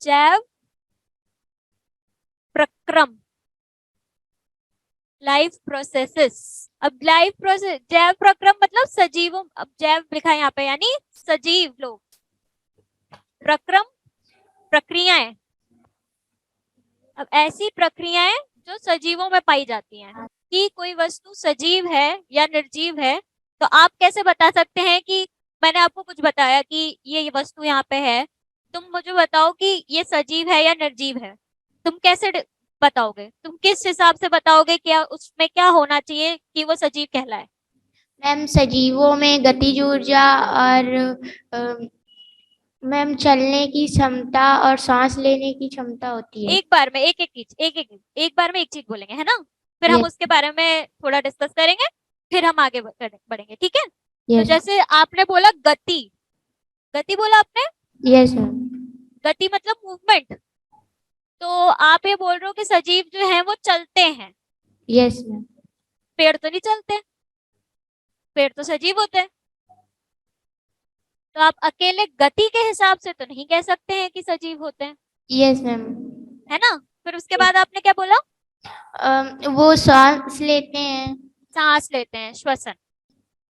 जैव प्रक्रम, life processes. अब लाइफ प्रोसेस, जैव प्रक्रम मतलब सजीवों, अब जैव लिखा है यहाँ पे यानी सजीव लोग, प्रक्रम प्रक्रियाएं, अब ऐसी प्रक्रियाएं जो सजीवों में पाई जाती हैं। कि कोई वस्तु सजीव है या निर्जीव है, तो आप कैसे बता सकते हैं कि मैंने आपको कुछ बताया कि ये वस्तु यहाँ पे है, तुम मुझे बताओ कि ये सजीव है या निर्जीव है, तुम कैसे बताओगे? तुम किस हिसाब से बताओगे क्या उसमें क्या होना चाहिए कि वो सजीव कहलाए? मैम सजीवों में गतिज ऊर्जा और मैम चलने की क्षमता और सांस लेने की क्षमता होती है। एक बार में एक एक चीज, एक बार में एक चीज बोलेंगे, है ना? फिर हम यस उसके बारे में थोड़ा डिस्कस करेंगे, फिर हम आगे बढ़ेंगे, ठीक है? तो यस जैसे आपने बोला गति, गति बोला आपने, यस मैम। गति मतलब मूवमेंट। तो आप ये बोल रहे हो कि सजीव जो है वो चलते हैं, यस मैम। पेड़ तो नहीं चलते, पेड़ तो सजीव होते हैं। तो आप अकेले गति के हिसाब से तो नहीं कह सकते हैं कि सजीव होते हैं, यस मैम। है ना? फिर उसके बाद आपने क्या बोला? वो सांस लेते हैं। सांस लेते हैं, श्वसन।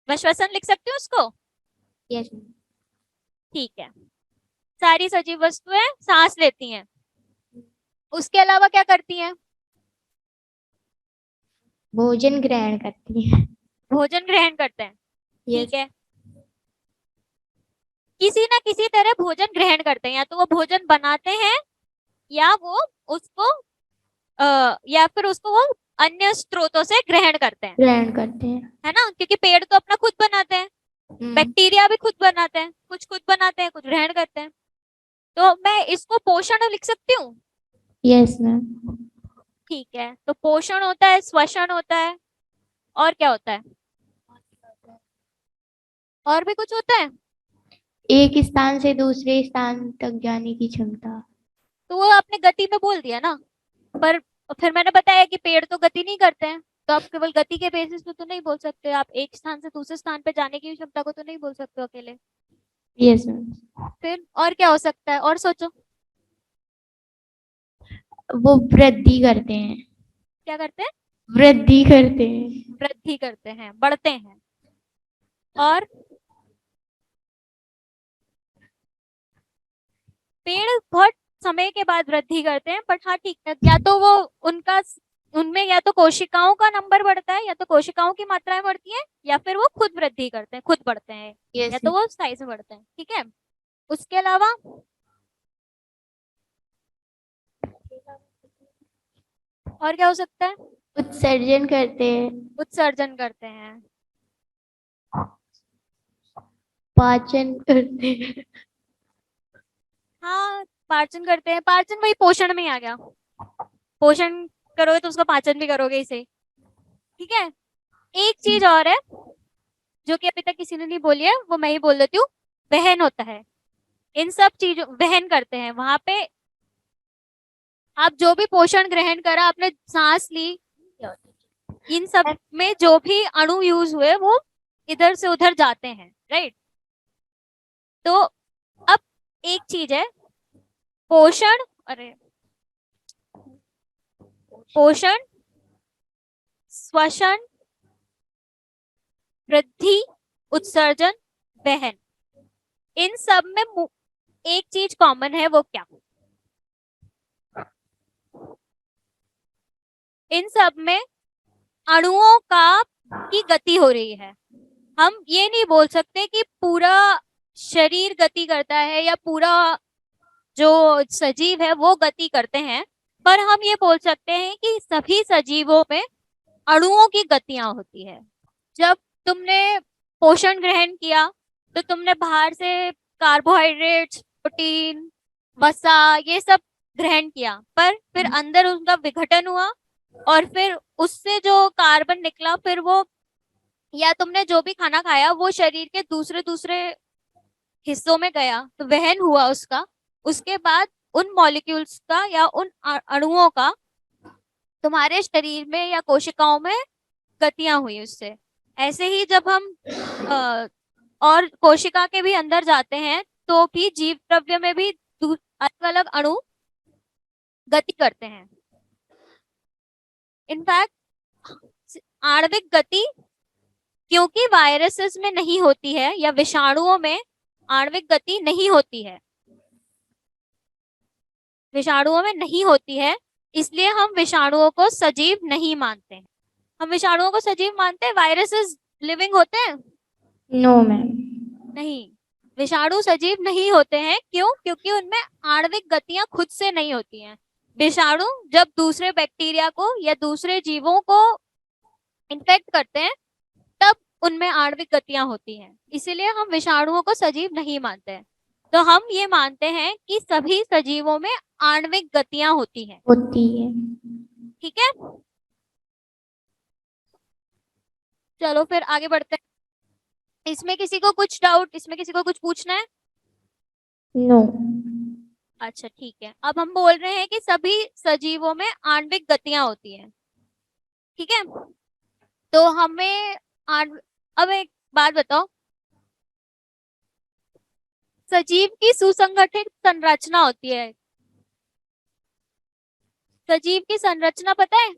मैं श्वसन लिख सकती हूँ उसको? Yes ma'am. ठीक है, सारी सजीव वस्तुएं सांस लेती हैं, उसके अलावा क्या करती हैं? भोजन ग्रहण करती है। भोजन ग्रहण करते हैं, यस ठीक है। किसी ना किसी तरह भोजन ग्रहण करते हैं, या तो वो भोजन बनाते हैं या वो उसको या फिर उसको वो अन्य स्रोतों से ग्रहण करते हैं, ग्रहण करते हैं। है ना? क्योंकि पेड़ तो अपना खुद बनाते हैं, बैक्टीरिया भी खुद बनाते हैं, कुछ खुद बनाते हैं, कुछ ग्रहण करते हैं। तो मैं इसको पोषण लिख सकती हूँ? Yes ma'am. ठीक है, तो पोषण होता है, श्वसन होता है, और क्या होता है? और भी कुछ होता है? एक स्थान से दूसरे स्थान तक जाने की क्षमता। तो वो आपने गति में बोल दिया ना, पर फिर मैंने बताया कि पेड़ तो गति नहीं करते हैं, तो आप केवल गति के बेसिस पे तो नहीं बोल सकते, आप एक स्थान से दूसरे स्थान पे जाने की क्षमता को तो नहीं बोल सकते हो अकेले। Yes ma'am. फिर और क्या हो सकता है, और सोचो। वो वृद्धि करते हैं। क्या करते हैं? वृद्धि करते हैं। वृद्धि करते हैं, बढ़ते हैं। और पेड़ बहुत समय के बाद वृद्धि करते हैं, बट हाँ ठीक है, या तो वो उनका उनमें या तो कोशिकाओं का नंबर बढ़ता है, या तो कोशिकाओं की मात्राएं बढ़ती है, या फिर वो खुद वृद्धि करते हैं, खुद बढ़ते हैं, या यस तो वो साइज में बढ़ते हैं, ठीक है। उसके अलावा और क्या हो सकता है? उत्सर्जन करते हैं। उत्सर्जन करते हैं। पाचन करते हैं। हाँ, पाचन करते हैं, पाचन वही पोषण में ही आ गया, पोषण करोगे तो उसका पाचन भी करोगे इसे, ठीक है। एक चीज और है जो कि अभी तक किसी ने नहीं बोली है, वो मैं ही बोल देती हूँ। वहन होता है, इन सब चीजों वहन करते हैं वहां पे। आप जो भी पोषण ग्रहण करा, आपने सांस ली, इन सब में जो भी अणु यूज हुए वो इधर से उधर जाते हैं, राइट? तो अब एक चीज है, पोषण, अरे पोषण, श्वसन, वृद्धि, उत्सर्जन, वहन, इन सब में एक चीज कॉमन है, वो क्या? इन सब में अणुओं का की गति हो रही है। हम ये नहीं बोल सकते कि पूरा शरीर गति करता है या पूरा जो सजीव है वो गति करते हैं, पर हम ये बोल सकते हैं कि सभी सजीवों में अणुओं की गतियां होती है। जब तुमने पोषण ग्रहण किया तो तुमने बाहर से कार्बोहाइड्रेट्स, प्रोटीन, वसा, ये सब ग्रहण किया, पर फिर अंदर उनका विघटन हुआ, और फिर उससे जो कार्बन निकला, फिर वो, या तुमने जो भी खाना खाया वो शरीर के दूसरे दूसरे हिस्सों में गया, तो वहन हुआ उसका, उसके बाद उन मॉलिक्यूल्स का या उन अणुओं का तुम्हारे शरीर में या कोशिकाओं में गतियां हुई उससे। ऐसे ही जब हम और कोशिका के भी अंदर जाते हैं तो भी जीव द्रव्य में भी अलग अलग अणु गति करते हैं। इनफैक्ट आणविक गति क्योंकि वायरसेस में नहीं होती है या विषाणुओं में आणविक गति नहीं होती है, विषाणुओं में नहीं होती है, इसलिए हम विषाणुओं को सजीव नहीं मानते हैं। हम विषाणुओं को सजीव मानते हैं? वायरसेस लिविंग होते हैं? No ma'am. नहीं, विषाणु सजीव नहीं होते हैं। क्यों? क्योंकि उनमें आणविक गतियां खुद से नहीं होती हैं। विषाणु जब दूसरे बैक्टीरिया को या दूसरे जीवों को इन्फेक्ट करते हैं तब उनमें आणविक गतियां होती हैं, इसीलिए हम विषाणुओं को सजीव नहीं मानते हैं। तो हम ये मानते हैं कि सभी सजीवों में आणविक गतियां होती हैं। होती है। ठीक है, चलो फिर आगे बढ़ते हैं। इसमें किसी को कुछ डाउट, इसमें किसी को कुछ पूछना है? नो। अच्छा ठीक है, अब हम बोल रहे हैं कि सभी सजीवों में आणविक गतियां होती हैं। ठीक है, तो हमें अब एक बात बताओ, सजीव की सुसंगठित संरचना होती है। सजीव की संरचना पता है?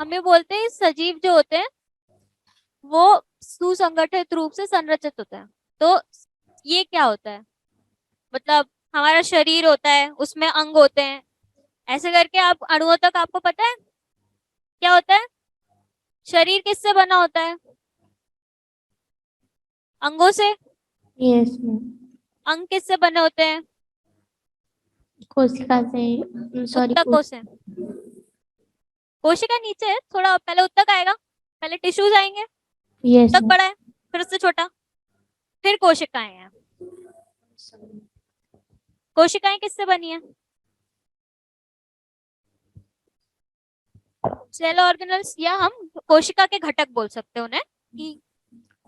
हमें बोलते हैं सजीव जो होते हैं वो सुसंगठित रूप से संरचित होते हैं। तो ये क्या होता है? मतलब हमारा शरीर होता है, उसमें अंग होते हैं, ऐसे करके आप अणुओं तक आपको पता है क्या होता है? शरीर किससे बना होता है? अंगों से। Yes ma'am. अंग किससे बने होते हैं? कोशिका से, सॉरी, उत्तकों से। कोशिका नीचे है थोड़ा, पहले उत्तक आएगा, पहले टिश्यूज आएंगे, यस उत्तक बड़ा है, फिर उससे छोटा, फिर कोशिकाएं हैं। कोशिकाएं किससे बनी है? सेल ऑर्गेनल्स, या हम कोशिका के घटक बोल सकते हैं उन्हें कि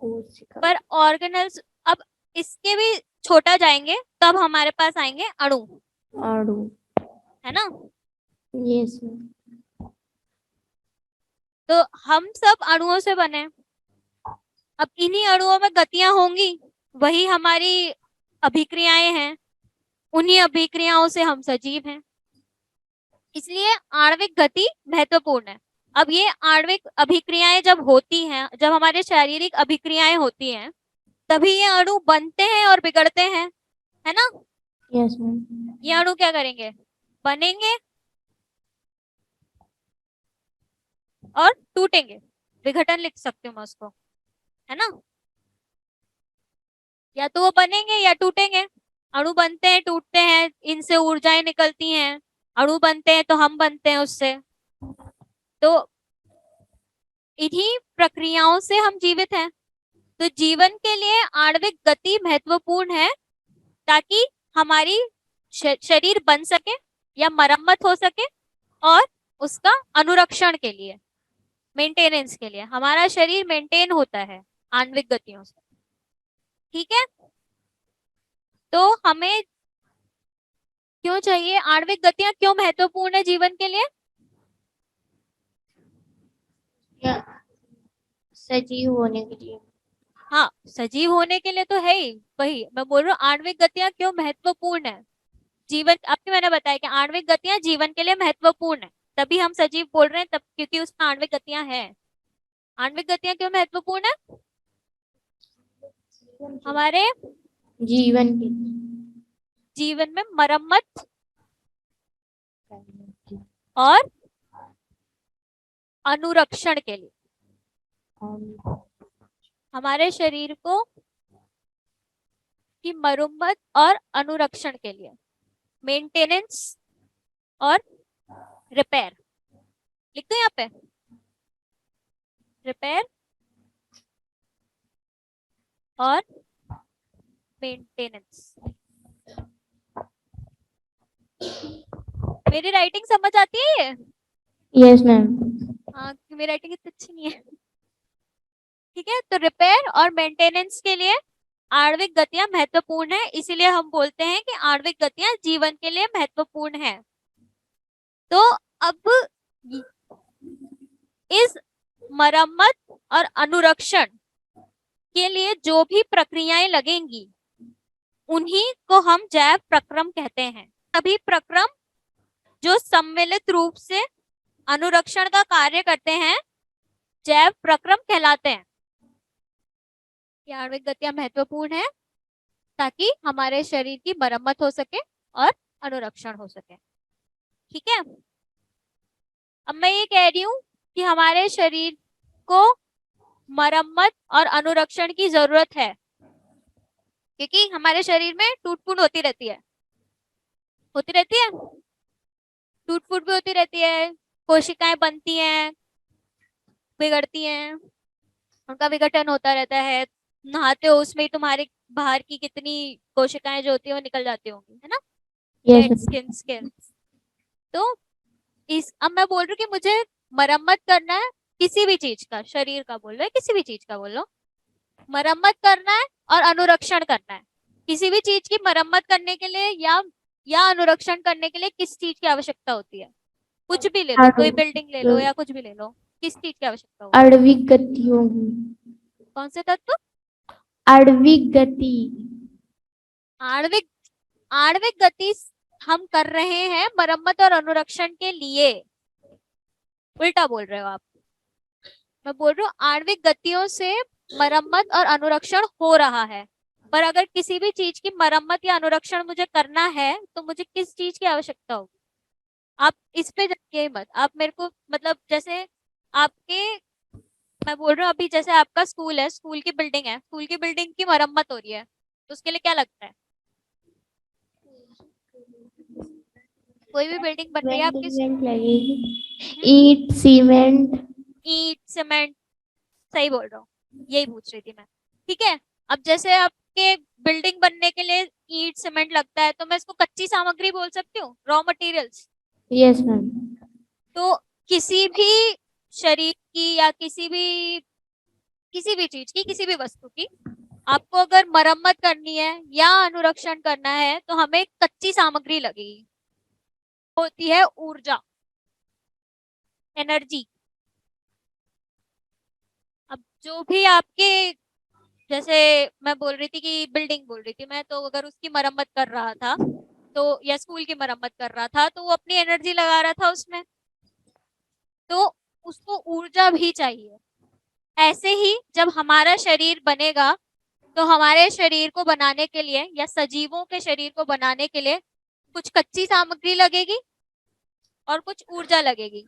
कोशिका। पर ऑर्गेनल्स। अब इसके भी छोटा जाएंगे तब हमारे पास आएंगे अणु, अणु। है ना? Yes ma'am. तो हम सब अणुओं से बने हैं। अब इन्हीं अणुओं में गतियां होंगी, वही हमारी अभिक्रियाएं हैं, उन्हीं अभिक्रियाओं से हम सजीव हैं, इसलिए आणविक गति महत्वपूर्ण है। अब ये आणविक अभिक्रियाएं जब होती हैं, जब हमारे शारीरिक अभिक्रियाएं होती हैं, तभी ये अणु बनते हैं और बिगड़ते हैं, है ना? Yes ma'am. ये अणु क्या करेंगे? बनेंगे और टूटेंगे, विघटन लिख सकती हूँ मैं उसको, है ना? या तो वो बनेंगे या टूटेंगे। अणु बनते हैं, टूटते हैं, इनसे ऊर्जाएं निकलती हैं, अणु बनते हैं तो हम बनते हैं उससे। तो इन्हीं प्रक्रियाओं से हम जीवित हैं। तो जीवन के लिए आणविक गति महत्वपूर्ण है, ताकि हमारी शरीर बन सके या मरम्मत हो सके, और उसका अनुरक्षण के लिए, मेंटेनेंस के लिए, हमारा शरीर मेंटेन होता है आणविक गतियों से। ठीक है, तो हमें क्यों चाहिए आणविक गतियां, क्यों महत्वपूर्ण है जीवन के लिए? सजीव होने के लिए। हाँ, सजीव होने के लिए तो है ही, वही मैं बोल रहा हूँ, आणविक गतियां क्यों महत्वपूर्ण है जीवन। आपको मैंने बताया कि आणविक गतियां जीवन के लिए महत्वपूर्ण है, तभी हम सजीव बोल रहे हैं, तब क्योंकि उसमें आणविक गतियां हैं। आणविक गतियां क्यों महत्वपूर्ण है? हमारे जीवन के जीवन में मरम्मत और अनुरक्षण के लिए, हमारे शरीर को की मरम्मत और अनुरक्षण के लिए, मेंटेनेंस और रिपेयर। लिख दो यहाँ पे, रिपेयर और मेंटेनेंस। मेरी राइटिंग समझ आती है ये? Yes ma'am. हाँ, मेरी राइटिंग इतनी अच्छी नहीं है। ठीक है, तो रिपेयर और मेंटेनेंस के लिए आणविक गतियां महत्वपूर्ण है, इसीलिए हम बोलते हैं कि आणविक गतियां जीवन के लिए महत्वपूर्ण है। तो अब इस मरम्मत और अनुरक्षण के लिए जो भी प्रक्रियाएं लगेंगी, उन्हीं को हम जैव प्रक्रम कहते हैं। सभी प्रक्रम जो सम्मिलित रूप से अनुरक्षण का कार्य करते हैं जैव प्रक्रम कहलाते हैं। ये आणविक गतियां महत्वपूर्ण है ताकि हमारे शरीर की मरम्मत हो सके और अनुरक्षण हो सके। ठीक है, अब मैं ये कह रही हूं कि हमारे शरीर को मरम्मत और अनुरक्षण की जरूरत है क्योंकि हमारे शरीर में टूट फूट होती रहती है, टूट फूट भी होती रहती है, कोशिकाएं बनती हैं, बिगड़ती हैं, उनका विघटन होता रहता है। नहाते हो उसमें ही तुम्हारे बाहर की कितनी कोशिकाएं जो होती है वो निकल जाती होंगी, है ना, यस डेड स्किन। तो अब मैं बोल रही हूँ कि मुझे मरम्मत करना है किसी भी चीज का, शरीर का बोल लो या किसी भी चीज का बोल लो, मरम्मत करना है और अनुरक्षण करना है। किसी भी चीज की मरम्मत करने के लिए या अनुरक्षण करने के लिए किस चीज की आवश्यकता होती है? कुछ भी ले लो, कोई बिल्डिंग ले लो या कुछ भी ले लो, किस चीज की आवश्यकता होती है? आणविक गतियों की। कौन से तत्व? आणविक गति। आणविक आणविक गति हम कर रहे हैं मरम्मत और अनुरक्षण के लिए। उल्टा बोल रहे हो आप। मैं बोल रही हूँ आणविक गतियों से मरम्मत और अनुरक्षण हो रहा है, पर अगर किसी भी चीज की मरम्मत या अनुरक्षण मुझे करना है तो मुझे किस चीज की आवश्यकता होगी? आप इस पे जाइए मत, आप मेरे को मतलब जैसे आपके, मैं बोल रही हूँ अभी जैसे आपका स्कूल है, स्कूल की बिल्डिंग है, स्कूल की बिल्डिंग की मरम्मत हो रही है तो उसके लिए क्या लगता है? कोई भी बिल्डिंग बन रही है आपकी, सीमेंट लगेगी, ईट सीमेंट। ईंट सीमेंट, सही बोल रहा हूँ, यही पूछ रही थी मैं। ठीक है, अब जैसे आपके बिल्डिंग बनने के लिए ईंट सीमेंट लगता है तो मैं इसको कच्ची सामग्री बोल सकती हूँ, रॉ मटेरियल्स। Yes ma'am. तो किसी भी शरीर की या किसी भी चीज की, किसी भी वस्तु की आपको अगर मरम्मत करनी है या अनुरक्षण करना है तो हमें कच्ची सामग्री लगेगी, होती है ऊर्जा, एनर्जी। अब जो भी आपके, जैसे मैं बोल रही थी कि बिल्डिंग बोल रही थी मैं, तो अगर उसकी मरम्मत कर रहा था तो, या स्कूल की मरम्मत कर रहा था तो वो अपनी एनर्जी लगा रहा था उसमें, तो उसको ऊर्जा भी चाहिए। ऐसे ही जब हमारा शरीर बनेगा तो हमारे शरीर को बनाने के लिए या सजीवों के शरीर को बनाने के लिए कुछ कच्ची सामग्री लगेगी और कुछ ऊर्जा लगेगी।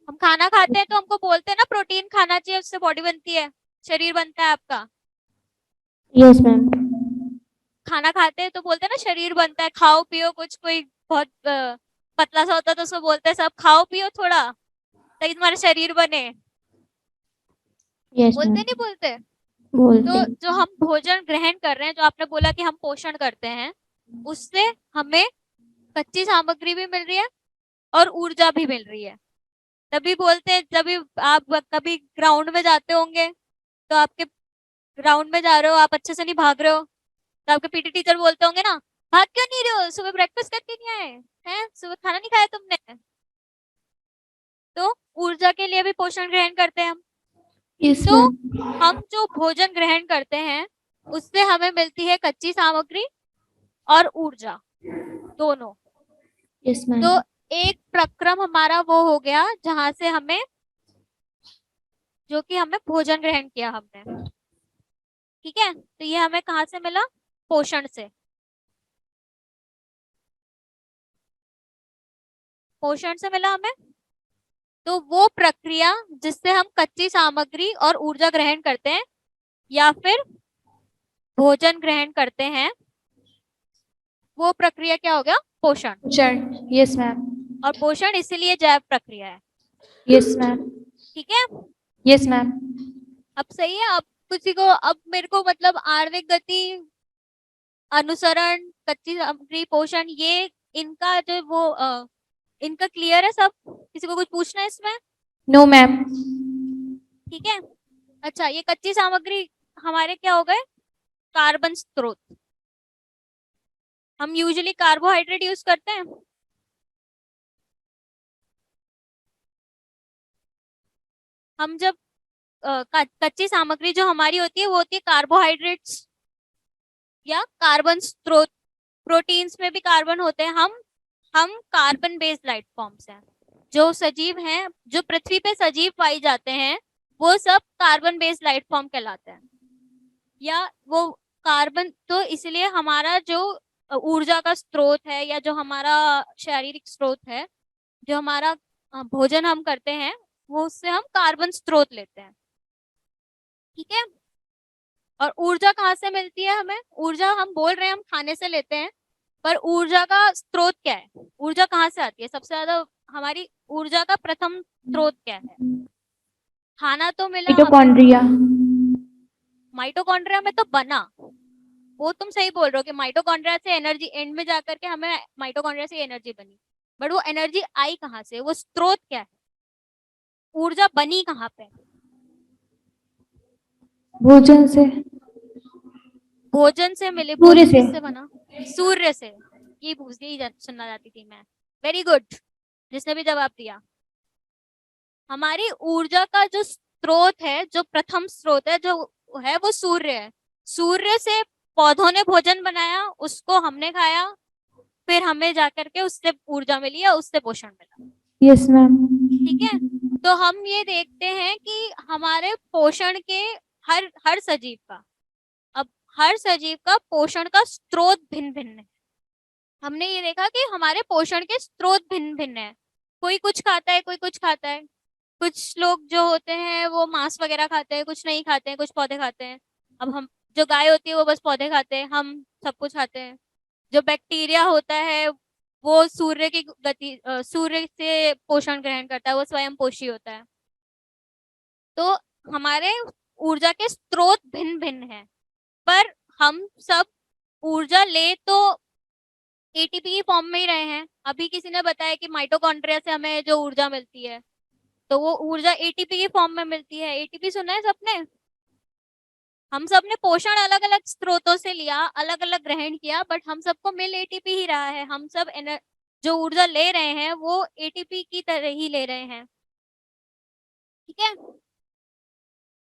हम खाना खाते हैं तो हमको बोलते हैं ना प्रोटीन खाना चाहिए, उससे बॉडी बनती है, शरीर बनता है आपका। Yes ma'am. खाना खाते हैं तो बोलते हैं ना शरीर बनता है, खाओ पियो कुछ, कोई बहुत पतला सा होता है तो उसको बोलते हैं सब खाओ पियो थोड़ा ताकि तुम्हारा शरीर बने, यस बोलते मैम। नहीं बोलते? बोलते। तो जो हम भोजन ग्रहण कर रहे हैं, जो आपने बोला कि हम पोषण करते हैं, उससे हमें कच्ची सामग्री भी मिल रही है और ऊर्जा भी मिल रही है। तभी बोलते हैं, जब आप कभी ग्राउंड में जाते होंगे तो आपके ग्राउंड में जा रहे हो, आप अच्छे से नहीं भाग रहे हो तो आपके पीटी टीचर बोलते होंगे ना, भाग क्यों नहीं रहे हो, सुबह ब्रेकफास्ट करके नहीं आए हैं, सुबह खाना नहीं खाया तुमने? तो ऊर्जा के लिए भी पोषण ग्रहण करते हैं हम। यस तो मैम। हम जो भोजन ग्रहण करते हैं उससे हमें मिलती है कच्ची सामग्री और ऊर्जा, दोनों। Yes ma'am. तो एक प्रक्रम हमारा वो हो गया जहां से हमें, जो कि हमें भोजन ग्रहण किया हमने, ठीक है, तो ये हमें कहाँ से मिला? पोषण से। पोषण से मिला हमें। तो वो प्रक्रिया जिससे हम कच्ची सामग्री और ऊर्जा ग्रहण करते हैं या फिर भोजन ग्रहण करते हैं, वो प्रक्रिया क्या हो गया? पोषण। पोषण। Yes ma'am. और पोषण इसीलिए जैव प्रक्रिया है। Yes ma'am. ठीक है, यस मैम। अब सही है। अब किसी को, अब मेरे को मतलब आणविक गति, अनुसरण, कच्ची सामग्री, पोषण, ये इनका जो वो इनका क्लियर है सब? किसी को कुछ पूछना है इसमें? No ma'am. ठीक है, अच्छा, ये कच्ची सामग्री हमारे क्या हो गए? कार्बन स्रोत। हम यूजुअली कार्बोहाइड्रेट यूज करते हैं। हम जब कच्ची सामग्री जो हमारी होती है वो होती है कार्बोहाइड्रेट्स, या कार्बन स्रोत, प्रोटीन्स में भी कार्बन होते हैं। हम कार्बन बेस्ड लाइफ फॉर्म्स हैं। जो सजीव हैं, जो पृथ्वी पे सजीव पाए जाते हैं, वो सब कार्बन बेस्ड लाइफ फॉर्म कहलाते हैं। या वो कार्बन, तो इसलिए हमारा जो ऊर्जा का स्रोत है, या जो हमारा शारीरिक स्रोत है, जो हमारा भोजन हम करते हैं, वो उससे हम कार्बन स्रोत लेते हैं। ठीक है। और ऊर्जा कहाँ से मिलती है हमें? ऊर्जा हम बोल रहे हैं हम खाने से लेते हैं, पर ऊर्जा का स्रोत क्या है? ऊर्जा कहाँ से आती है? सबसे ज्यादा हमारी ऊर्जा का प्रथम स्रोत क्या है? खाना तो मिला हमें, मिटोकॉन्ड्रिया। माइटोकॉन्ड्रिया में तो बना। वो तुम सही बोल रहे हो कि माइटोकॉन्ड्रिया से एनर्जी, एंड में जाकर के हमें माइटोकॉन्ड्रिया से एनर्जी बनी, बट वो एनर्जी आई कहाँ से? वो स्रोत क्या है? ऊर्जा बनी कहाँ पे? भोजन से। भोजन से मिले। सूर्य भोजन से। किससे बना? सूर्य से। ये पूछती सुनना चाहती थी मैं। वेरी गुड, जिसने भी जवाब दिया। हमारी ऊर्जा का जो स्रोत है, जो प्रथम स्रोत है, जो है वो सूर्य है। सूर्य से पौधों ने भोजन बनाया, उसको हमने खाया, फिर हमें जाकर के उससे ऊर्जा मिली या उससे पोषण मिला। Yes ma'am. ठीक है। तो हम ये देखते हैं कि हमारे पोषण के हर हर सजीव का, अब हर सजीव का पोषण का स्रोत भिन्न भिन्न है। हमने ये देखा कि हमारे पोषण के स्रोत भिन्न भिन्न है। कोई कुछ खाता है, कोई कुछ खाता है। कुछ लोग जो होते हैं वो मांस वगैरह खाते हैं, कुछ नहीं खाते हैं, कुछ पौधे खाते हैं। अब हम, जो गाय होती है वो बस पौधे खाते हैं, हम सब कुछ खाते हैं। जो बैक्टीरिया होता है वो सूर्य की गति, सूर्य से पोषण ग्रहण करता है, वो स्वयं पोषी होता है। तो हमारे ऊर्जा के स्रोत भिन्न भिन्न हैं, पर हम सब ऊर्जा ले तो एटीपी की फॉर्म में ही रहे हैं। अभी किसी ने बताया कि माइटोकॉन्ड्रिया से हमें जो ऊर्जा मिलती है, तो वो ऊर्जा एटीपी की फॉर्म में मिलती है। एटीपी सुना है सबने? हम सब ने पोषण अलग अलग स्रोतों से लिया, अलग अलग ग्रहण किया, बट हम सबको मिल एटीपी ही रहा है। हम सब जो ऊर्जा ले रहे हैं वो एटीपी की तरह ही ले रहे हैं। ठीक है।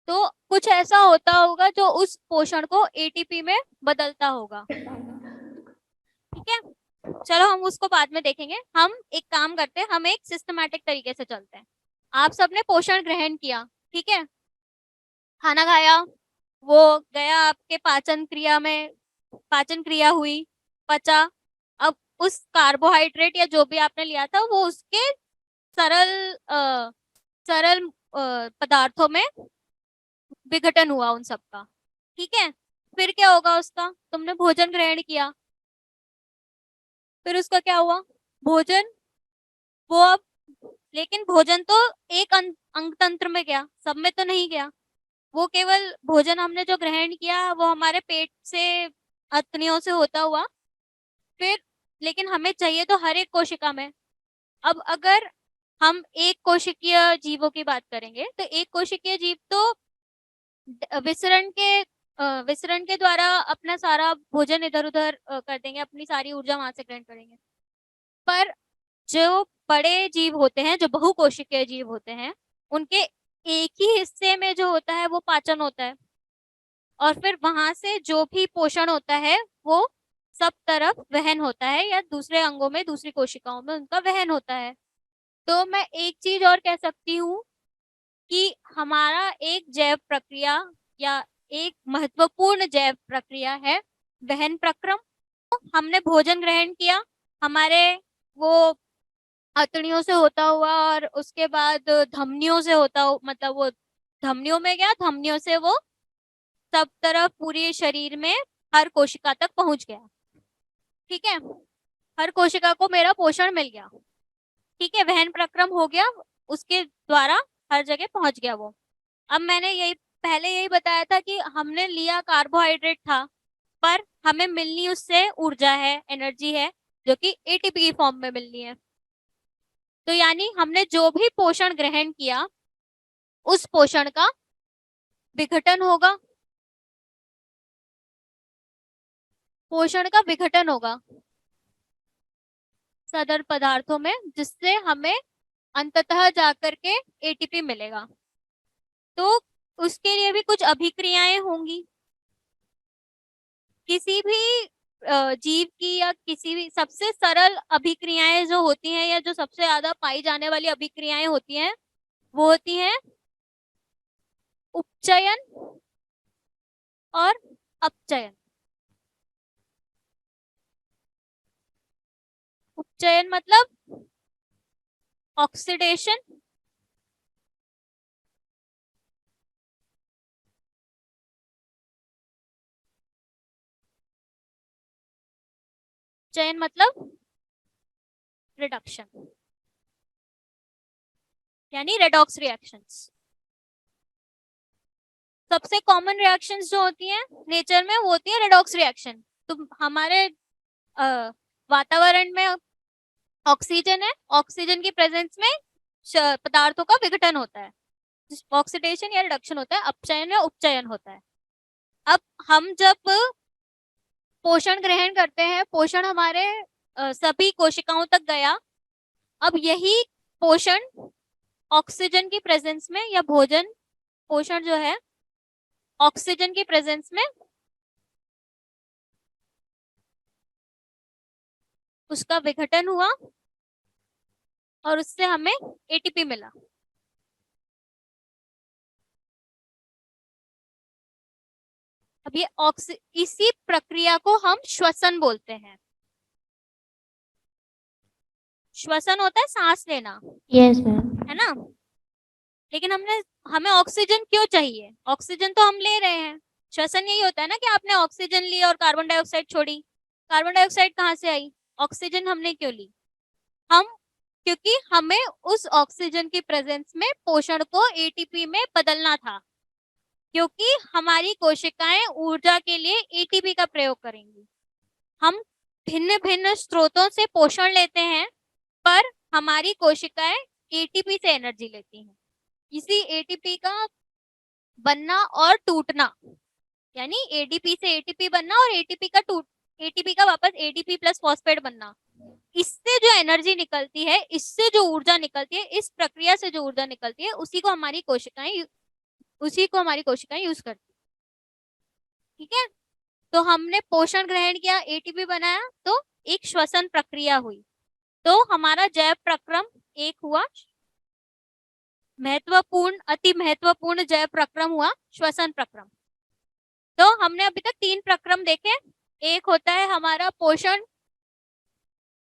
तो कुछ ऐसा होता होगा जो उस पोषण को एटीपी में बदलता होगा। ठीक है। चलो हम उसको बाद में देखेंगे। हम एक काम करते हैं, हम एक सिस्टमैटिक तरीके से चलते हैं। आप सबने पोषण ग्रहण किया, ठीक है, खाना खाया, वो गया आपके पाचन क्रिया में, पाचन क्रिया हुई, पचा। अब उस कार्बोहाइड्रेट या जो भी आपने लिया था वो उसके सरल सरल पदार्थों में विघटन हुआ उन सबका। ठीक है। फिर क्या होगा उसका? तुमने भोजन ग्रहण किया, फिर उसका क्या हुआ? भोजन, वो अब, लेकिन भोजन तो एक अंग तंत्र में गया, सब में तो नहीं गया। वो केवल भोजन हमने जो ग्रहण किया वो हमारे पेट से, अतनियों से होता हुआ, फिर, लेकिन हमें चाहिए तो हर एक कोशिका में। अब अगर हम एक कोशिकीय जीवों की बात करेंगे, तो एक कोशिकीय जीव तो विसरण के द्वारा अपना सारा भोजन इधर उधर कर देंगे, अपनी सारी ऊर्जा वहां से ग्रहण करेंगे। पर जो बड़े जीव होते हैं, जो बहुकोशिकीय जीव होते हैं, उनके एक ही हिस्से में जो होता है वो पाचन होता है, और फिर वहां से जो भी पोषण होता है वो सब तरफ वहन होता है, या दूसरे अंगों में, दूसरी कोशिकाओं में उनका वहन होता है। तो मैं एक चीज और कह सकती हूँ कि हमारा एक जैव प्रक्रिया, या एक महत्वपूर्ण जैव प्रक्रिया है वहन प्रक्रम। हमने भोजन ग्रहण किया, हमारे वो अतड़ियों से होता हुआ, और उसके बाद धमनियों से होता हो, मतलब वो धमनियों में गया, धमनियों से वो सब तरफ पूरे शरीर में हर कोशिका तक पहुंच गया। ठीक है। हर कोशिका को मेरा पोषण मिल गया। ठीक है, वहन प्रक्रम हो गया, उसके द्वारा हर जगह पहुंच गया वो। अब मैंने यही पहले यही बताया था कि हमने लिया कार्बोहाइड्रेट था, पर हमें मिलनी उससे ऊर्जा है, एनर्जी है, जो कि एटीपी की फॉर्म में मिलनी है। तो यानी हमने जो भी पोषण ग्रहण किया उस पोषण का विघटन होगा, पोषण का विघटन होगा सदर पदार्थों में, जिससे हमें अंततः जाकर के एटीपी मिलेगा। तो उसके लिए भी कुछ अभिक्रियाएं होंगी। किसी भी जीव की या किसी भी सबसे सरल अभिक्रियाएं जो होती हैं या जो सबसे ज्यादा पाई जाने वाली अभिक्रियाएं होती हैं वो होती हैं उपचयन और अपचयन। उपचयन मतलब ऑक्सीडेशन, चयन मतलब रिडक्शन, यानी रेडॉक्स रिएक्शंस। सबसे कॉमन रिएक्शंस जो होती हैं नेचर में वो होती है रेडॉक्स रिएक्शन। तो हमारे वातावरण में ऑक्सीजन है, ऑक्सीजन की प्रेजेंस में पदार्थों का विघटन होता है, ऑक्सीडेशन या रिडक्शन होता है, अपचयन या उपचयन होता है। अब हम जब पोषण ग्रहण करते हैं, पोषण हमारे सभी कोशिकाओं तक गया, अब यही पोषण ऑक्सीजन की प्रेजेंस में या भोजन पोषण जो है ऑक्सीजन की प्रेजेंस में उसका विघटन हुआ और उससे हमें एटीपी मिला। अब ये इसी प्रक्रिया को हम श्वसन बोलते हैं। श्वसन होता है सांस लेना, यस मैम। है ना। लेकिन हमें ऑक्सीजन क्यों चाहिए? ऑक्सीजन तो हम ले रहे हैं। श्वसन यही होता है ना कि आपने ऑक्सीजन ली और कार्बन डाइऑक्साइड छोड़ी। कार्बन डाइऑक्साइड कहाँ से आई? ऑक्सीजन हमने क्यों ली? हम क्योंकि हमें उस ऑक्सीजन की प्रेजेंस में पोषण को एटीपी में बदलना था, क्योंकि हमारी कोशिकाएं ऊर्जा के लिए एटीपी का प्रयोग करेंगी। हम भिन्न भिन्न स्रोतों से पोषण लेते हैं, पर हमारी कोशिकाएं एटीपी से एनर्जी लेती हैं। इसी एटीपी का बनना और टूटना, यानी एडीपी से एटीपी बनना और एटीपी का वापस एडीपी प्लस फॉस्फेट बनना, इससे जो एनर्जी निकलती है, इससे जो ऊर्जा निकलती है, इस प्रक्रिया से जो ऊर्जा निकलती है, उसी को हमारी कोशिकाएं यूज करती है। ठीक है, तो हमने पोषण ग्रहण किया, एटीपी बनाया, तो एक श्वसन प्रक्रिया हुई, तो हमारा जैव प्रक्रम एक हुआ, महत्वपूर्ण, अति महत्वपूर्ण जैव प्रक्रम हुआ श्वसन प्रक्रम। तो हमने अभी तक 3 प्रक्रम देखे। एक होता है हमारा पोषण,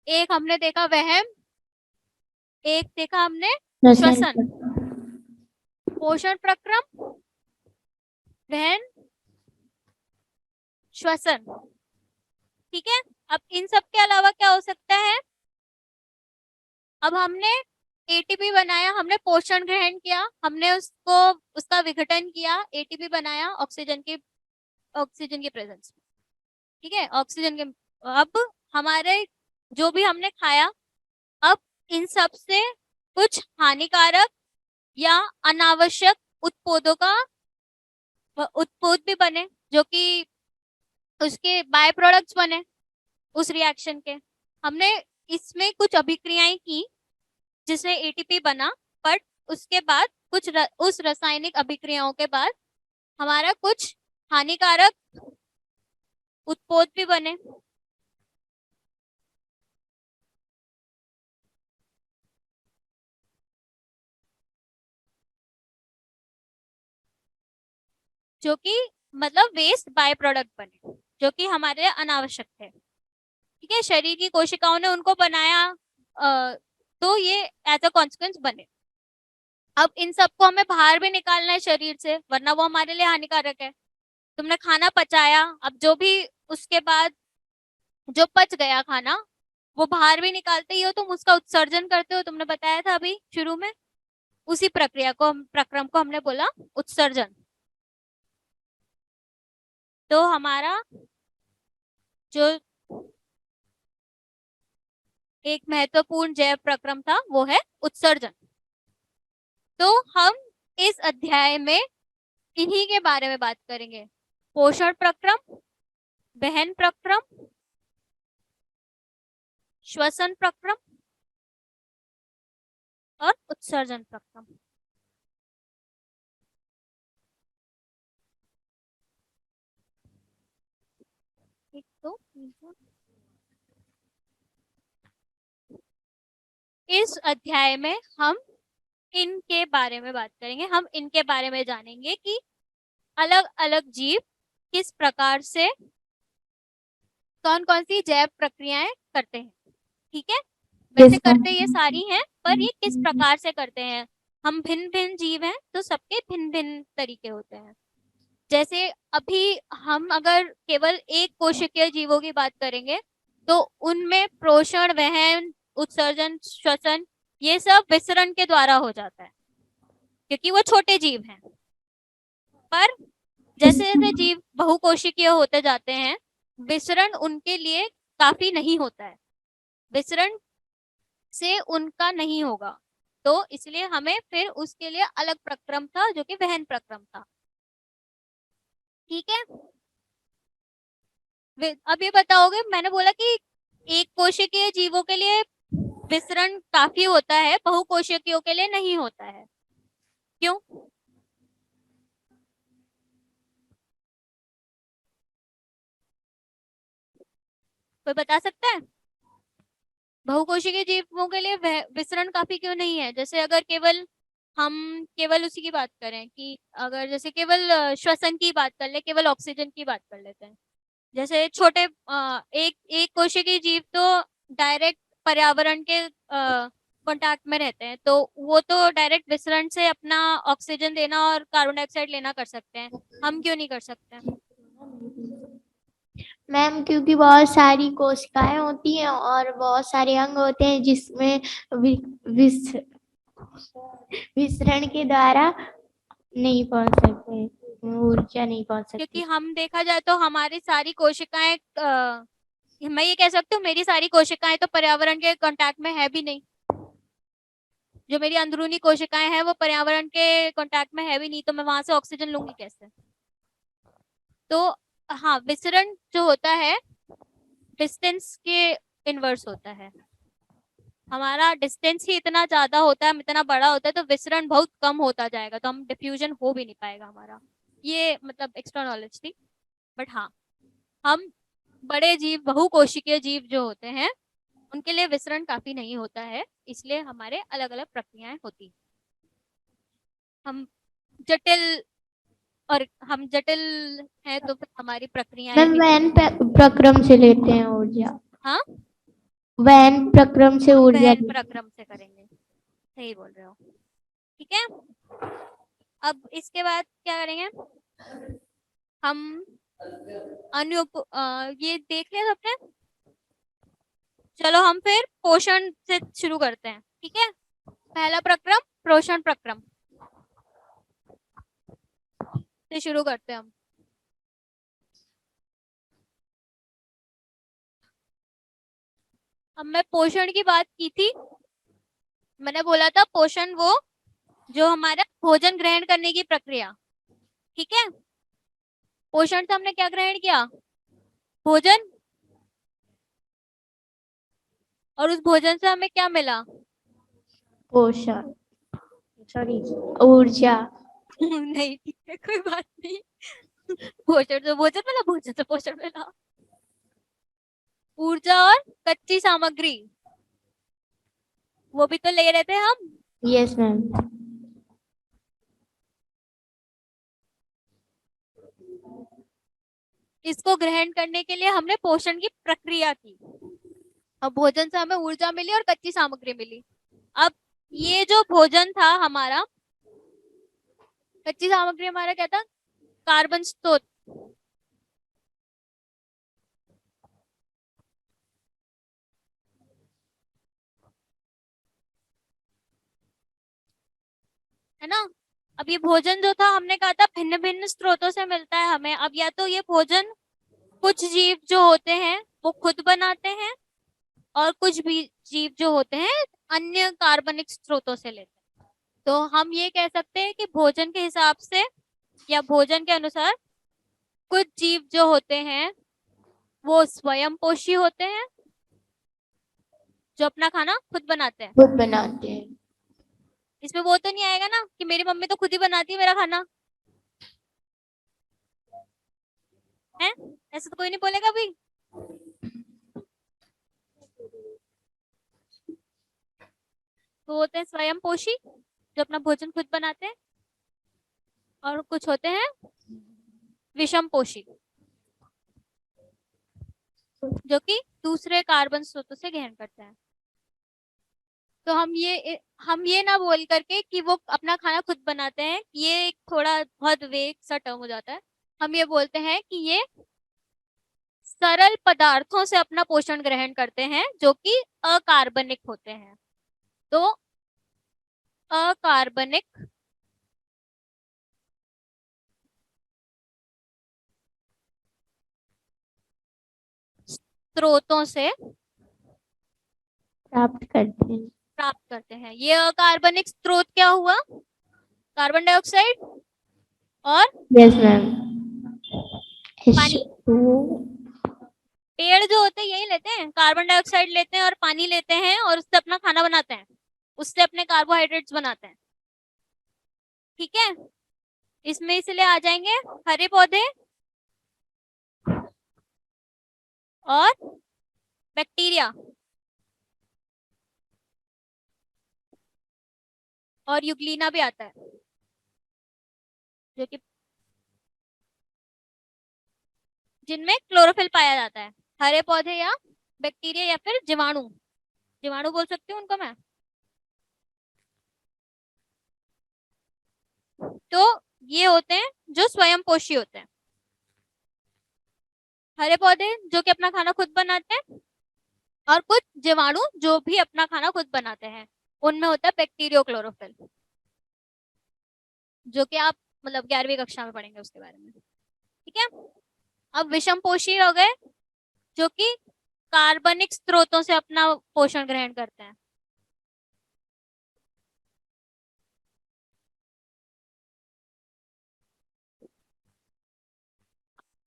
एक हमने देखा वहन, एक देखा हमने श्वसन। पोषण प्रक्रम, वहन, श्वसन। ठीक है, अब इन सब के अलावा क्या हो सकता है? अब हमने एटीपी बनाया, हमने पोषण ग्रहण किया, हमने उसका विघटन किया, एटीपी बनाया ऑक्सीजन की प्रेजेंस में। ठीक है, ऑक्सीजन के, अब हमारे जो भी हमने खाया, अब इन सब से कुछ हानिकारक या अनावश्यक उत्पाद भी बने, जो कि उसके बाय प्रोडक्ट्स बने उस रिएक्शन के। हमने इसमें कुछ अभिक्रियाएं की जिससे एटीपी बना, बट उसके बाद उस रासायनिक अभिक्रियाओं के बाद हमारा कुछ हानिकारक उत्पाद भी बने, जो कि मतलब वेस्ट बाय प्रोडक्ट बने, जो कि हमारे लिए अनावश्यक थे। ठीक है, शरीर की कोशिकाओं ने उनको बनाया, तो ये एज अ कॉन्सिक्वेंस बने। अब इन सबको हमें बाहर भी निकालना है शरीर से, वरना वो हमारे लिए हानिकारक है। तुमने खाना पचाया, अब जो भी उसके बाद जो पच गया खाना, वो बाहर भी निकालते ही हो, तुम उसका उत्सर्जन करते हो, तुमने बताया था अभी शुरू में। उसी प्रक्रम को हमने बोला उत्सर्जन। तो हमारा जो एक महत्वपूर्ण जैव प्रक्रम था वो है उत्सर्जन। तो हम इस अध्याय में इन्हीं के बारे में बात करेंगे, पोषण प्रक्रम, वहन प्रक्रम, श्वसन प्रक्रम और उत्सर्जन प्रक्रम। एक तो तीन, चार। इस अध्याय में हम इनके बारे में बात करेंगे, हम इनके बारे में जानेंगे कि अलग अलग जीव किस प्रकार से कौन कौन सी जैव प्रक्रियाएं करते हैं। ठीक है, वैसे Yes, करते ये ma'am. सारी हैं, पर ये किस प्रकार से करते हैं। हम भिन्न भिन्न जीव हैं तो सबके भिन्न भिन्न तरीके होते हैं। जैसे अभी हम अगर केवल एक कोशिकीय जीवों की बात करेंगे तो उनमें पोषण, वहन, उत्सर्जन, श्वसन ये सब विसरण के द्वारा हो जाता है, क्योंकि वो छोटे जीव हैं। पर जैसे जैसे जीव बहुकोशिकीय होते जाते हैं, विसरण उनके लिए काफी नहीं होता है, विसरण से उनका नहीं होगा, तो इसलिए हमें फिर उसके लिए अलग प्रक्रम था जो कि वहन प्रक्रम था। ठीक है, अब ये बताओगे, मैंने बोला कि एक कोशिकीय जीवों के लिए विसरण काफी होता है, बहुकोशिकीयों के लिए नहीं होता है, क्यों? कोई बता सकता है बहुकोशिकीय जीवों के लिए विसरण काफी क्यों नहीं है? जैसे अगर हम केवल उसी की बात करें कि अगर जैसे केवल श्वसन की बात कर ले, केवल ऑक्सीजन की बात कर लेते हैं। जैसे छोटे एक एक कोशिकीय जीव तो डायरेक्ट पर्यावरण के कांटेक्ट में रहते हैं, तो वो तो डायरेक्ट विसरण से अपना ऑक्सीजन देना और कार्बन डाइऑक्साइड लेना कर सकते हैं, हम क्यों नहीं कर सकते? मैम, क्योंकि बहुत सारी कोशिकाएं होती हैं और बहुत सारे अंग होते हैं जिसमें वि, विस, विसरण के द्वारा नहीं पहुंच सकते, ऊर्जा नहीं पहुंच क्योंकि सकती। हम देखा जाए तो हमारी सारी कोशिकाएं मैं ये कह सकती हूँ मेरी सारी कोशिकाएं तो पर्यावरण के कांटेक्ट में है भी नहीं। जो मेरी अंदरूनी कोशिकाएं हैं वो पर्यावरण के कांटेक्ट में है भी नहीं, तो मैं वहां से ऑक्सीजन लूंगी कैसे? तो हाँ, विसरण जो होता है डिस्टेंस के इनवर्स होता है। हमारा डिस्टेंस ही इतना ज्यादा होता है, इतना बड़ा होता है, तो विसरण बहुत कम होता जाएगा, तो हम डिफ्यूजन हो भी नहीं पाएगा हमारा। ये मतलब एक्स्ट्रा नॉलेज थी। बट हाँ, हम बड़े जीव, बहुकोशिकीय जीव जो होते हैं उनके लिए विसरण काफी नहीं होता है, इसलिए हमारे अलग अलग प्रक्रियाएं होती हैं। हम जटिल हम जटिल हैं तो फिर हमारी प्रक्रियाएं मैम, भी। वैन प्रक्रम से लेते हैं ऊर्जा, हाँ, वैन प्रक्रम से हम ऊर्जा वहन लेते प्रक्रम से करेंगे, सही बोल रहे हो। ठीक है, अब इसके बाद क्या करेंगे हम? ये देख लिया सबने। चलो हम फिर पोषण से शुरू करते हैं। ठीक है, पहला प्रक्रम पोषण प्रक्रम से शुरू करते हैं हम। अब मैं पोषण की बात की थी, मैंने बोला था पोषण वो जो हमारा भोजन ग्रहण करने की प्रक्रिया। ठीक है, पोषण से हमने क्या ग्रहण किया? भोजन, और उस भोजन से हमें क्या मिला? पोषण, सॉरी, ऊर्जा। नहीं, ठीक है, कोई बात नहीं। भोजन तो भोजन मिला, भोजन तो पोषण मिला। ऊर्जा और कच्ची सामग्री वो भी तो ले रहे थे हम। Yes ma'am. इसको ग्रहण करने के लिए हमने पोषण की प्रक्रिया की, और भोजन से हमें ऊर्जा मिली और कच्ची सामग्री मिली। अब ये जो भोजन था हमारा, कच्ची सामग्री हमारा क्या था? कार्बन स्रोत। है ना? अब ये भोजन जो था हमने कहा था भिन्न भिन्न स्रोतों से मिलता है हमें। अब या तो ये भोजन कुछ जीव जो होते हैं वो खुद बनाते हैं, और कुछ भी जीव जो होते हैं अन्य कार्बनिक स्रोतों से लेते हैं। तो हम ये कह सकते हैं कि भोजन के हिसाब से या भोजन के अनुसार कुछ जीव जो होते हैं वो स्वयं पोषी होते हैं, जो अपना खाना खुद बनाते हैं। खुद बनाते हैं। इसमें वो तो नहीं आएगा ना कि मेरी मम्मी तो खुद ही बनाती है मेरा खाना, है? ऐसा तो कोई नहीं बोलेगा भाई। तो होते हैं स्वयंपोषी जो अपना भोजन खुद बनाते हैं, और कुछ होते हैं विषमपोषी जो कि दूसरे कार्बन स्रोतों से ग्रहण करते हैं। तो हम ये ना बोल करके कि वो अपना खाना खुद बनाते हैं, ये एक थोड़ा बहुत वेग सा टर्म हो जाता है। हम ये बोलते हैं कि ये सरल पदार्थों से अपना पोषण ग्रहण करते हैं जो कि अकार्बनिक होते हैं। तो अकार्बनिक स्रोतों से प्राप्त करते हैं। प्राप्त करते हैं। ये अकार्बनिक स्रोत क्या हुआ? कार्बन डाइऑक्साइड और यस मैम। पानी। पेड़ जो होते हैं यही लेते हैं, कार्बन डाइऑक्साइड लेते हैं और पानी लेते हैं और उससे अपना खाना बनाते हैं, उससे अपने कार्बोहाइड्रेट्स बनाते हैं। ठीक है, इसमें इसलिए आ जाएंगे हरे पौधे और बैक्टीरिया और यूग्लिना भी आता है जो कि जिनमें क्लोरोफिल पाया जाता है। हरे पौधे या बैक्टीरिया या फिर जीवाणु, जीवाणु बोल सकती हूँ उनको मैं। तो ये होते हैं जो स्वयंपोषी होते हैं। हरे पौधे जो कि अपना खाना खुद बनाते हैं, और कुछ जीवाणु जो भी अपना खाना खुद बनाते हैं, उनमें होता है बैक्टीरियो क्लोरोफिल, जो कि आप मतलब 11वीं कक्षा में पढ़ेंगे उसके बारे में। ठीक है, अब विषमपोषी हो गए जो कि कार्बनिक स्रोतों से अपना पोषण ग्रहण करते हैं।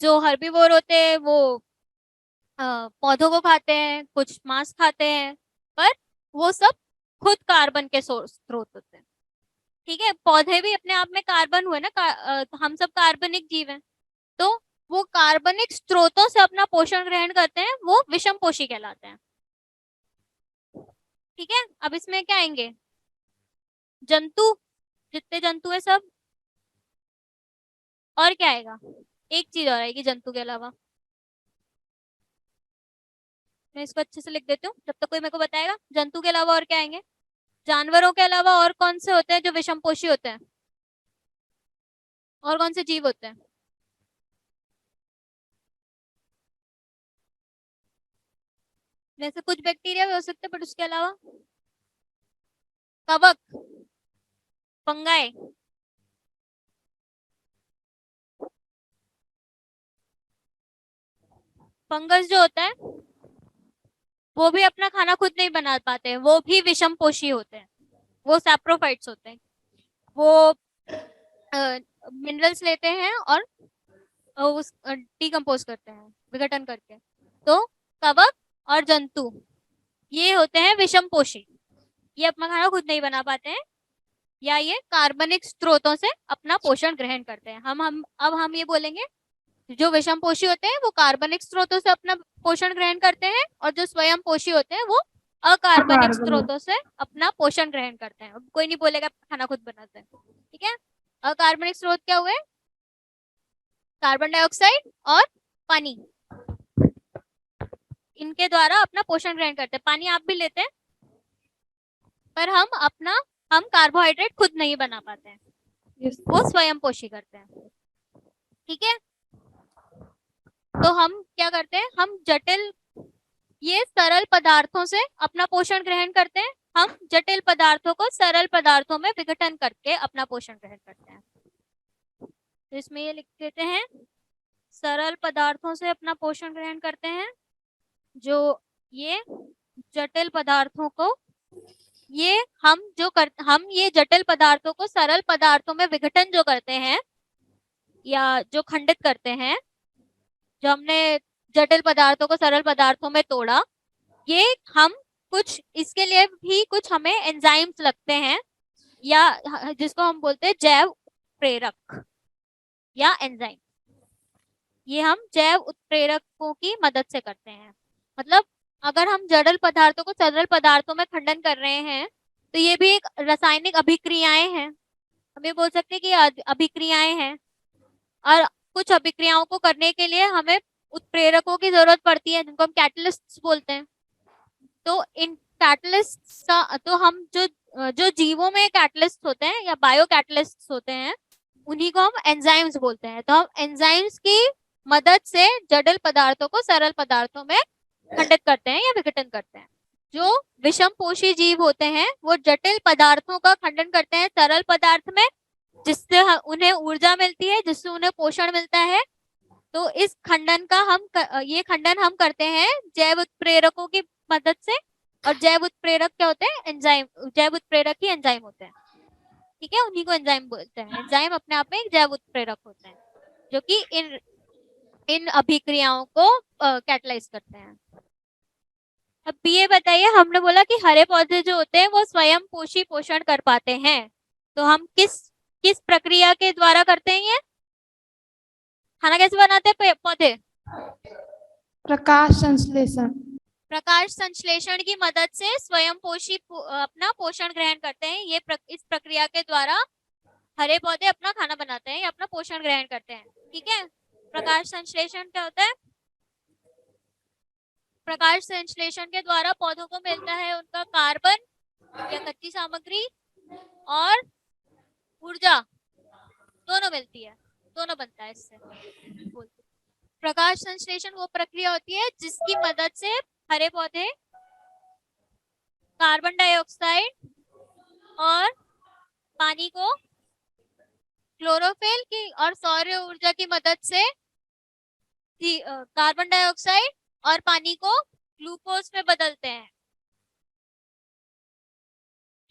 जो हर्बीवोर होते हैं वो पौधों को खाते हैं, कुछ मांस खाते हैं, पर वो सब खुद कार्बन के स्रोत होते हैं। ठीक है, पौधे भी अपने आप में कार्बन हुए ना, हम सब कार्बनिक जीव हैं। तो वो कार्बनिक स्रोतों से अपना पोषण ग्रहण करते हैं, वो विषमपोषी कहलाते हैं। ठीक है, अब इसमें क्या आएंगे? जंतु, जितने जंतु है सब। और क्या आएगा? एक चीज और आएगी जंतु के अलावा, मैं इसको अच्छे से लिख देती हूँ जब तक कोई मेरे को बताएगा। जंतु के अलावा और क्या आएंगे? जानवरों के अलावा और कौन से होते हैं जो विषमपोषी होते हैं? और कौन से जीव होते हैं? जैसे कुछ बैक्टीरिया भी हो सकते हैं, बट उसके अलावा कवक, फंगाई, फंगस जो होता है वो भी अपना खाना खुद नहीं बना पाते हैं, वो भी विषमपोषी होते हैं। वो सैप्रोफाइट्स होते हैं। वो मिनरल्स लेते हैं और उस डिकम्पोज करते हैं विघटन करके। तो कवक और जंतु ये होते हैं विषमपोषी। ये अपना खाना खुद नहीं बना पाते हैं, या ये कार्बनिक स्रोतों से अपना पोषण ग्रहण करते हैं। अब हम ये बोलेंगे जो विषमपोषी होते हैं वो कार्बनिक स्रोतों से अपना पोषण ग्रहण करते हैं, और जो स्वयंपोषी होते हैं वो अकार्बनिक स्रोतों से अपना पोषण ग्रहण करते हैं। कोई नहीं बोलेगा खाना खुद बनाते हैं। ठीक है, अकार्बनिक स्रोत क्या हुए? कार्बन डाइऑक्साइड और पानी, इनके द्वारा अपना पोषण ग्रहण करते हैं। पानी आप भी लेते हैं, पर हम कार्बोहाइड्रेट खुद नहीं बना पाते हैं, वो स्वयंपोषी करते हैं। ठीक है, तो हम क्या करते हैं? हम जटिल, ये सरल पदार्थों से अपना पोषण ग्रहण करते हैं। हम जटिल पदार्थों को सरल पदार्थों में विघटन करके अपना पोषण ग्रहण करते हैं। तो इसमें ये लिख देते हैं, सरल पदार्थों से अपना पोषण ग्रहण करते हैं। जो ये जटिल पदार्थों को, ये हम ये जटिल पदार्थों को सरल पदार्थों में विघटन जो करते हैं या जो खंडित करते हैं, जो हमने जटिल पदार्थों को सरल पदार्थों में तोड़ा, ये हम कुछ इसके लिए भी कुछ हमें एंजाइम्स लगते हैं, या जिसको हम बोलते हैं जैव प्रेरक या एंजाइम। ये हम जैव उत्प्रेरकों की मदद से करते हैं। मतलब अगर हम जटिल पदार्थों को सरल पदार्थों में खंडन कर रहे हैं तो ये भी एक रासायनिक अभिक्रियाएं हैं, हम ये बोल सकते हैं कि अभिक्रियाएं हैं। और कुछ अभिक्रियाओं को करने के लिए हमें उत्प्रेरकों की जरूरत पड़ती है, जिनको हम कैटलिस्ट बोलते हैं। तो इन कैटलिस्ट का, तो हम जो जो जीवों में कैटलिस्ट होते हैं या बायो कैटलिस्ट होते हैं, उन्हीं को हम एंजाइम्स बोलते हैं। तो हम एंजाइम्स की मदद से जटिल पदार्थों को सरल पदार्थों में खंडित करते हैं या विघटन करते हैं। जो विषम पोषी जीव होते हैं वो जटिल पदार्थों का खंडन करते हैं सरल पदार्थ में, जिससे उन्हें ऊर्जा मिलती है, जिससे उन्हें पोषण मिलता है। तो इस खंडन का ये खंडन हम करते हैं जैव उत्प्रेरकों की मदद से। और जैव उत्प्रेरक क्या होते हैं? एंजाइम। जैव उत्प्रेरक ही एंजाइम होते हैं, ठीक है, उन्हीं को एंजाइम बोलते हैं। एंजाइम अपने आप में एक जैव उत्प्रेरक होते हैं, जो कि इन इन अभिक्रियाओं को कैटलाइज करते हैं। अब ये बताइए, हमने बोला कि हरे पौधे जो होते हैं वो स्वयं पोषी पोषण कर पाते हैं, तो हम किस किस प्रक्रिया के द्वारा करते हैं? ये खाना कैसे बनाते हैं पौधे? प्रकाश संश्लेषण। प्रकाश संश्लेषण की मदद से स्वयं पोषी अपना पोषण ग्रहण करते हैं। इस प्रक्रिया के द्वारा हरे पौधे अपना खाना बनाते हैं या अपना पोषण ग्रहण करते हैं, ठीक है। प्रकाश संश्लेषण क्या होता है? प्रकाश संश्लेषण के द्वारा पौधों को मिलता है उनका कार्बन या कच्ची सामग्री और ऊर्जा, दोनों मिलती है, दोनों बनता है इससे। प्रकाश संश्लेषण वो प्रक्रिया होती है जिसकी मदद से हरे पौधे कार्बन डाइऑक्साइड और पानी को क्लोरोफिल की और सौर ऊर्जा की मदद से कार्बन डाइऑक्साइड और पानी को ग्लूकोज में बदलते हैं,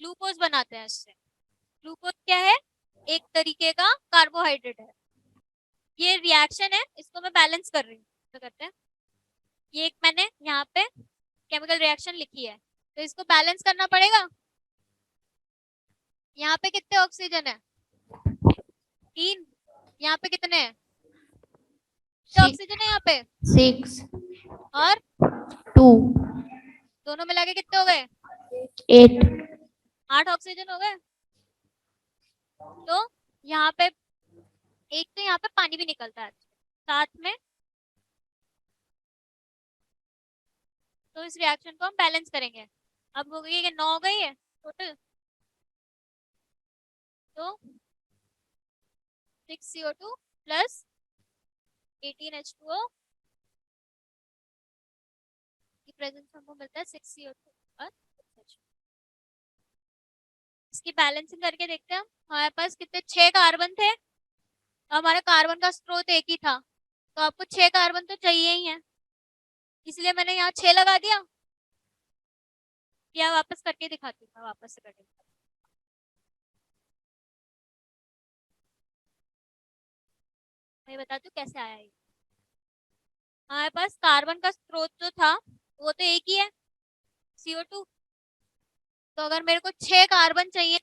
ग्लूकोज बनाते हैं इससे। ग्लूकोज क्या है? एक तरीके का कार्बोहाइड्रेट है। ये रिएक्शन है, इसको मैं बैलेंस कर रही हूँ, तो करते हैं। ये एक मैंने यहाँ पे केमिकल रिएक्शन लिखी है, तो इसको बैलेंस करना पड़ेगा। यहाँ पे कितने ऑक्सीजन है? 3। यहाँ पे कितने हैं? ऑक्सीजन है यहाँ पे 6 और 2 दोनों मिला के कितने हो गए? 8 8 ऑक्सीजन हो गए। तो यहाँ पे एक, तो यहाँ पे पानी भी निकलता है साथ में। तो इस रिएक्शन को हम बैलेंस करेंगे। अब हो गई 9 हो गई है टोटल, तो 6 CO2 प्लस 18 H2O की प्रेजेंस हमको मिलता है 6 CO2 और 6 H2O। इसकी बैलेंसिंग करके देखते हैं हम। हमारे पास कितने? 6 कार्बन थे, हमारे कार्बन का स्रोत एक ही था, तो आपको 6 कार्बन तो चाहिए ही है, इसलिए मैंने यहाँ 6 लगा दिया। या वापस करके दिखाती हूँ, वापस से करके मैं बताती हूँ कैसे आया ये। हमारे पास कार्बन का स्रोत जो था वो तो एक ही है, CO2। तो अगर मेरे को 6 कार्बन चाहिए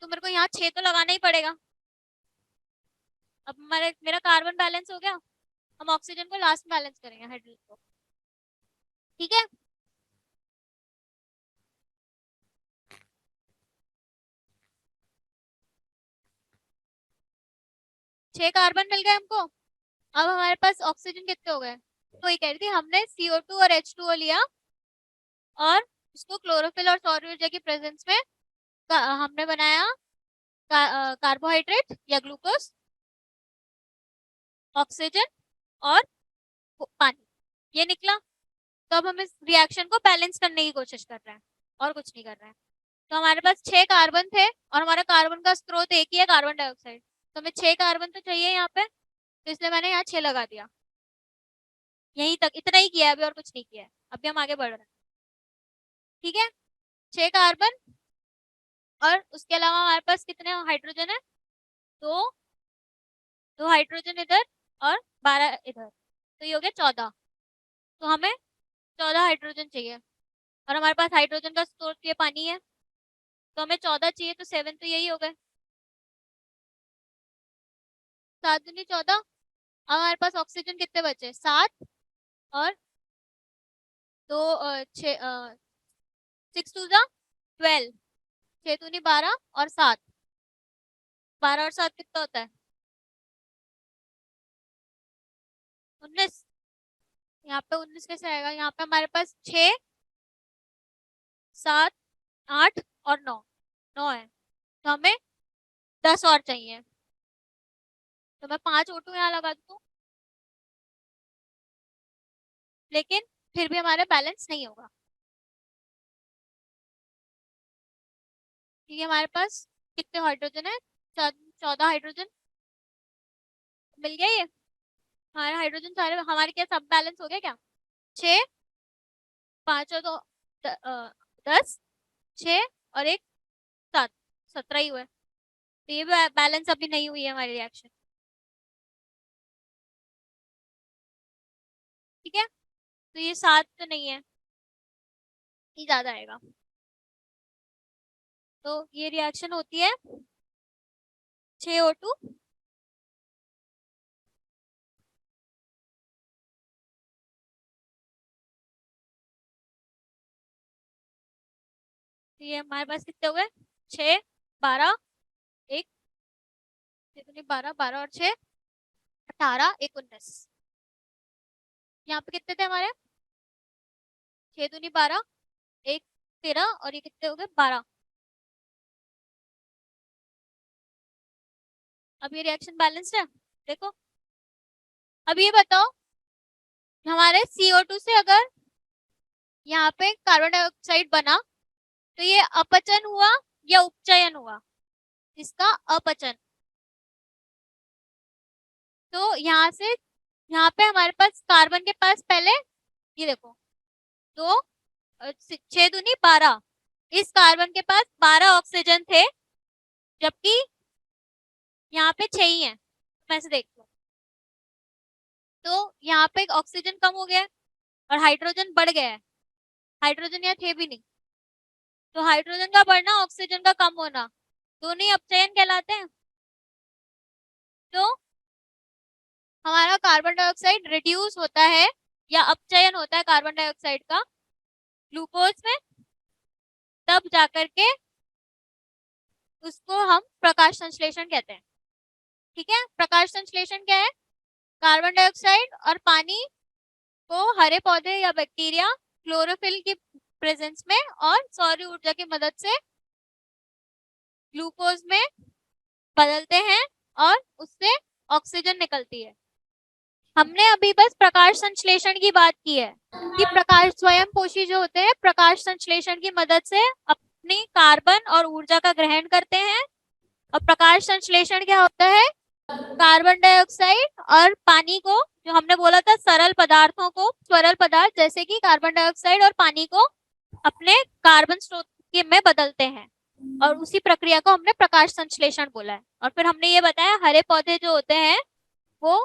तो मेरे को यहाँ 6 तो लगाना ही पड़ेगा। अब मेरा कार्बन बैलेंस हो गया। हम ऑक्सीजन को लास्ट में बैलेंस करेंगे, हाइड्रोजन को, ठीक है। छह कार्बन मिल गए हमको। अब हमारे पास ऑक्सीजन कितने हो गए? तो ये कह रही थी, हमने CO2 और H2O लिया और उसको क्लोरोफिल और सौर ऊर्जा की प्रेजेंस में हमने बनाया कार्बोहाइड्रेट या ग्लूकोज, ऑक्सीजन और पानी, ये निकला। तो अब हम इस रिएक्शन को बैलेंस करने की कोशिश कर रहे हैं और कुछ नहीं कर रहे हैं। तो हमारे पास 6 कार्बन थे और हमारा कार्बन का स्रोत एक ही है, कार्बन डाइऑक्साइड। तो हमें 6 कार्बन तो चाहिए यहाँ पे, तो इसलिए मैंने यहाँ 6 लगा दिया। यहीं तक, इतना ही किया है अभी, और कुछ नहीं किया है। अभी हम आगे बढ़ रहे हैं, ठीक है। 6 कार्बन और उसके अलावा हमारे पास कितने हाइड्रोजन है? दो हाइड्रोजन इधर और 12 इधर, तो ये हो गया 14। तो हमें 14 हाइड्रोजन चाहिए और हमारे पास हाइड्रोजन का स्रोत ये पानी है, तो हमें 14 चाहिए, तो 7 तो यही हो गए, 7 दूनी 14। अब हमारे पास ऑक्सीजन कितने बचे? 7 और 2 6 6 2 जा 12। 6 दूनी 12 और 7, 12 और 7 कितना होता है? 19। यहाँ पे 19 कैसे आएगा? यहाँ पे हमारे पास 6, 7, 8 और 9, 9 है, तो हमें 10 और चाहिए, तो मैं 5 O2 यहाँ लगा दूँ, लेकिन फिर भी हमारे बैलेंस नहीं होगा, क्योंकि हमारे पास कितने हाइड्रोजन है? 14 हाइड्रोजन मिल गया। ये हमारे हाइड्रोजन सारे हमारे क्या सब बैलेंस हो गया क्या? 6, 5 और 2 10, 6 और 1 7, 17 ही हुआ है, तो ये भी बैलेंस अभी नहीं हुई है हमारी रिएक्शन। ठीक है, तो ये 7 तो नहीं है, ये ज्यादा आएगा, तो ये रिएक्शन होती है 6O2 तो ये हमारे पास कितने हो गए? 6, 12, 1, 12, 12 और 6, 18, 1, 19। यहाँ पे कितने थे हमारे? 6 दूनी 12, 1 13 और ये कितने हो गए? 12। अब ये रिएक्शन बैलेंस्ड है, देखो। अब ये बताओ, हमारे CO2 से अगर यहाँ पे कार्बन डाइऑक्साइड बना, तो ये अपचन हुआ या उपचयन हुआ? इसका अपचन। तो यहाँ से यहाँ पे हमारे पास कार्बन के पास पहले ये देखो 2, 6 दूनी 12, इस कार्बन के पास 12 ऑक्सीजन थे, जबकि यहाँ पे 6 ही है, मैं से देख लो, तो यहाँ पे ऑक्सीजन कम हो गया है और हाइड्रोजन बढ़ गया है, हाइड्रोजन यहाँ थे भी नहीं, तो हाइड्रोजन का बढ़ना, ऑक्सीजन का कम होना, दोनों ही अपचयन कहलाते हैं। तो हमारा कार्बन डाइऑक्साइड रिड्यूस होता है या अपचयन होता है कार्बन डाइऑक्साइड का ग्लूकोज में, तब जाकर के उसको हम प्रकाश संश्लेषण कहते हैं। ठीक है, प्रकाश संश्लेषण क्या है? कार्बन डाइऑक्साइड और पानी को हरे पौधे या बैक्टीरिया क्लोरोफिल की प्रेजेंस में और सौर ऊर्जा की मदद से ग्लूकोज में बदलते हैं और उससे ऑक्सीजन निकलती है। हमने अभी बस प्रकाश संश्लेषण की बात की है कि प्रकाश स्वयं पोषी जो होते हैं प्रकाश संश्लेषण की मदद से अपनी कार्बन और ऊर्जा का ग्रहण करते हैं। और प्रकाश संश्लेषण क्या होता है? कार्बन डाइऑक्साइड और पानी को, जो हमने बोला था सरल पदार्थों को सरल पदार्थ जैसे कि कार्बन डाइऑक्साइड और पानी को अपने कार्बन स्रोत में बदलते हैं, और उसी प्रक्रिया को हमने प्रकाश संश्लेषण बोला है। और फिर हमने ये बताया हरे पौधे जो होते हैं वो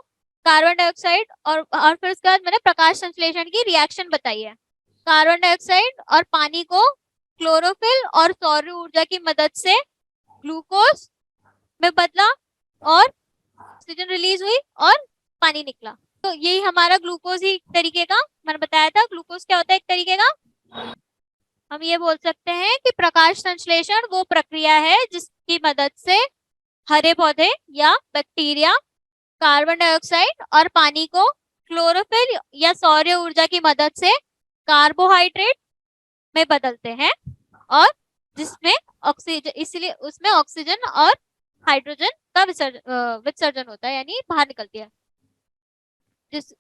कार्बन डाइऑक्साइड और फिर उसके बाद मैंने प्रकाश संश्लेषण की रिएक्शन बताई है। कार्बन डाइऑक्साइड और पानी को क्लोरोफिल और सौर ऊर्जा की मदद से ग्लूकोज में बदला और ऑक्सीजन रिलीज हुई और पानी निकला। तो यही हमारा ग्लूकोज ही एक तरीके का, मैंने बताया था ग्लूकोज क्या होता है एक तरीके का। हम ये बोल सकते हैं कि प्रकाश संश्लेषण वो प्रक्रिया है जिसकी मदद से हरे पौधे या बैक्टीरिया कार्बन डाइऑक्साइड और पानी को क्लोरोफिल या सौर ऊर्जा की मदद से कार्बोहाइड्रेट में बदलते हैं, और जिसमें ऑक्सीजन, इसलिए उसमें ऑक्सीजन और हाइड्रोजन का विसर्जन होता है, यानी बाहर निकलती है।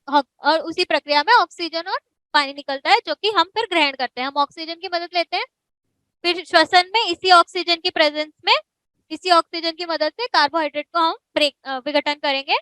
और उसी प्रक्रिया में ऑक्सीजन और पानी निकलता है, जो कि हम फिर ग्रहण करते हैं। हम ऑक्सीजन की मदद लेते हैं, फिर श्वसन में इसी ऑक्सीजन की प्रेजेंस में इसी ऑक्सीजन की मदद से कार्बोहाइड्रेट को हम विघटन करेंगे।